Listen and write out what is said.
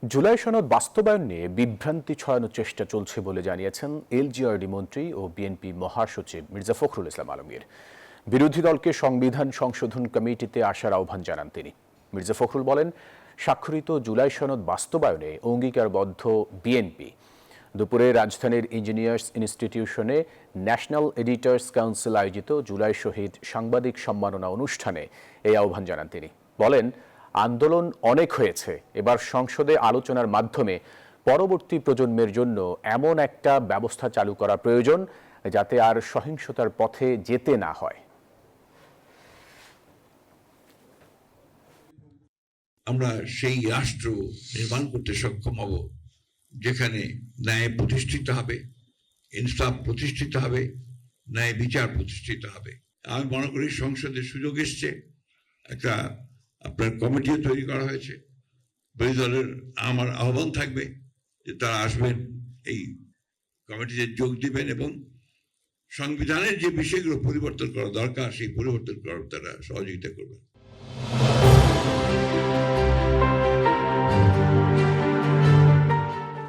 জুলাই সনদ বাস্তবায়ন নিয়ে বিভ্রান্তি ছড়ানোর চেষ্টা চলছে বলে জানিয়েছেন এলজিআরডি মন্ত্রী ও বিএনপি মহাসচিব মির্জা ফখরুল ইসলাম আলমগীর। বিরোধী দলকে সংবিধান সংশোধন কমিটিতে আসার আহ্বান জানান তিনি। মির্জা ফখরুল বলেন, স্বাক্ষরিত জুলাই সনদ বাস্তবায়নে অঙ্গীকারবদ্ধ বিএনপি। দুপুরে রাজধানীর ইঞ্জিনিয়ার্স ইনস্টিটিউশনে ন্যাশনাল এডিটর্স কাউন্সিল আয়োজিত জুলাই শহীদ সাংবাদিক সম্মাননা অনুষ্ঠানে এই আহ্বান জানান তিনি। বলেন, আন্দোলন অনেক হয়েছে, এবার সংসদে আলোচনার মাধ্যমে পরবর্তী প্রজন্মের জন্য এমন একটা ব্যবস্থা চালু করা প্রয়োজন যাতে আর সহিংসতার পথে যেতে না হয়। আমরা সেই রাষ্ট্র নির্মাণ করতে সক্ষম হব যেখানে ন্যায় প্রতিষ্ঠিত হবে, ইনসাফ প্রতিষ্ঠিত হবে, ন্যায় বিচার প্রতিষ্ঠিত হবে। আমি মনে করি সংসদের সুযোগ এসছে, একটা আপনার কমিটিও তৈরি করা হয়েছে। বিরোধী দলের আমার আহ্বান থাকবে যে তারা আসবেন, এই কমিটিতে যোগ দিবেন এবং সংবিধানের যে বিষয়গুলো পরিবর্তন করা দরকার সেই পরিবর্তন করার তারা সহযোগিতা করবেন।